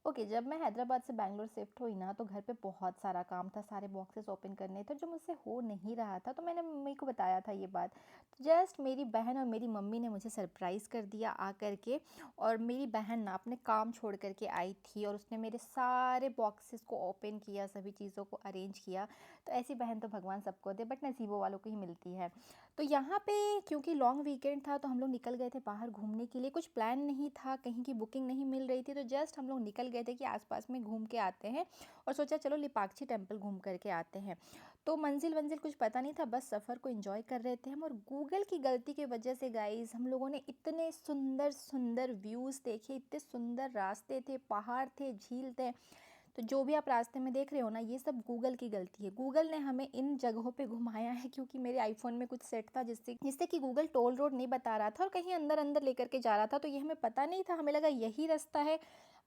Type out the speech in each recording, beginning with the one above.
Okay, जब मैं हैदराबाद से बैंगलोर शिफ्ट हुई ना, तो घर पे बहुत सारा काम था, सारे बॉक्सेस ओपन करने थे जो मुझसे हो नहीं रहा था। तो मैंने मम्मी को बताया था ये बात। तो जस्ट मेरी बहन और मेरी मम्मी ने मुझे सरप्राइज़ कर दिया आ कर के। और मेरी बहन ना अपने काम छोड़ कर के आई थी और उसने मेरे सारे बॉक्सेस को ओपन किया, सभी चीज़ों को अरेंज किया। तो ऐसी बहन तो भगवान सबको दे, बट नसीबों वालों को ही मिलती है। तो यहाँ पे क्योंकि लॉन्ग वीकेंड था, तो हम लोग निकल गए थे बाहर घूमने के लिए। कुछ प्लान नहीं था, कहीं की बुकिंग नहीं मिल रही थी, तो जस्ट हम लोग निकल गए थे कि आसपास में घूम के आते हैं। और सोचा चलो लिपाक्षी टेम्पल घूम करके आते हैं। तो मंजिल वंजिल कुछ पता नहीं था, बस सफ़र को एंजॉय कर रहे थे हम। और गूगल की गलती की वजह से गाइस, हम लोगों ने इतने सुंदर सुंदर व्यूज़ देखे, इतने सुंदर रास्ते थे, पहाड़ थे, झील थे। तो जो भी आप रास्ते में देख रहे हो ना, ये सब गूगल की गलती है। गूगल ने हमें इन जगहों पे घुमाया है, क्योंकि मेरे आईफ़ोन में कुछ सेट था जिससे जिससे कि गूगल टोल रोड नहीं बता रहा था और कहीं अंदर-अंदर लेकर के जा रहा था। तो ये हमें पता नहीं था, हमें लगा यही रास्ता है।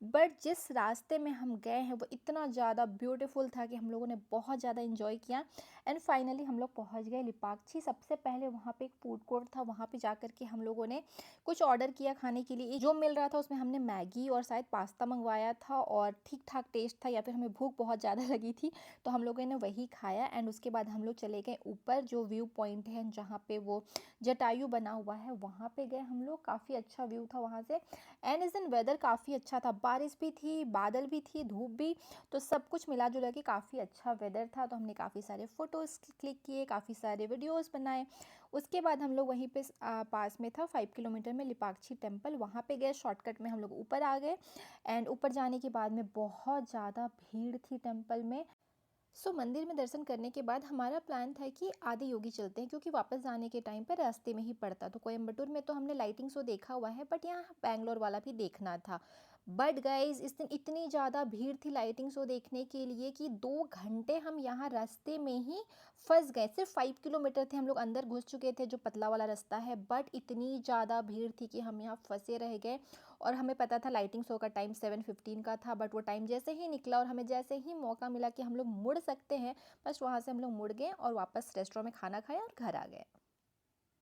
बट जिस रास्ते में हम गए हैं वो इतना ज़्यादा ब्यूटीफुल था कि हम लोगों ने बहुत ज़्यादा एंजॉय किया। एंड फाइनली हम लोग पहुंच गए लिपाक्षी। सबसे पहले वहाँ पे एक फूड कोर्ट था, वहाँ पे जा कर के हम लोगों ने कुछ ऑर्डर किया खाने के लिए। जो मिल रहा था उसमें हमने मैगी और शायद पास्ता मंगवाया था, और ठीक ठाक टेस्ट था, या फिर हमें भूख बहुत ज़्यादा लगी थी तो हम लोगों ने वही खाया। एंड उसके बाद हम लोग चले गए ऊपर, जो व्यू पॉइंट है जहाँ पे वो जटायु बना हुआ है, वहाँ पे गए हम लोग। काफ़ी अच्छा व्यू था वहाँ से। एंड इस दिन वेदर काफ़ी अच्छा था, बारिश भी थी, बादल भी थी, धूप भी। तो सब कुछ मिला जुला के काफ़ी अच्छा वेदर था। तो हमने काफ़ी सारे फ़ोटोज़ क्लिक किए, काफ़ी सारे वीडियोज़ बनाए। उसके बाद हम लोग वहीं पे पास में था 5 किलोमीटर में लिपाक्षी टेम्पल, वहाँ पे गए। शॉर्टकट में हम लोग ऊपर आ गए। एंड ऊपर जाने के बाद में बहुत ज़्यादा भीड़ थी टेम्पल में। मंदिर में दर्शन करने के बाद हमारा प्लान था कि आदि योगी चलते हैं, क्योंकि वापस जाने के टाइम पर रास्ते में ही पड़ता। तो कोयम्बटूर में तो हमने लाइटिंग शो देखा हुआ है, बट यहाँ बैंगलोर वाला भी देखना था। बट गाइज, इस दिन इतनी ज़्यादा भीड़ थी लाइटिंग शो देखने के लिए कि 2 घंटे हम यहाँ रास्ते में ही फंस गए। सिर्फ 5 किलोमीटर थे, हम लोग अंदर घुस चुके थे जो पतला वाला रास्ता है, बट इतनी ज़्यादा भीड़ थी कि हम यहाँ फंसे रह गए। और हमें पता था लाइटिंग शो का टाइम 7:15 का था, बट वो टाइम जैसे ही निकला और हमें जैसे ही मौका मिला कि हम लोग मुड़ सकते हैं, बस वहाँ से हम लोग मुड़ गए और वापस रेस्टोरेंट में खाना खाया और घर आ गए।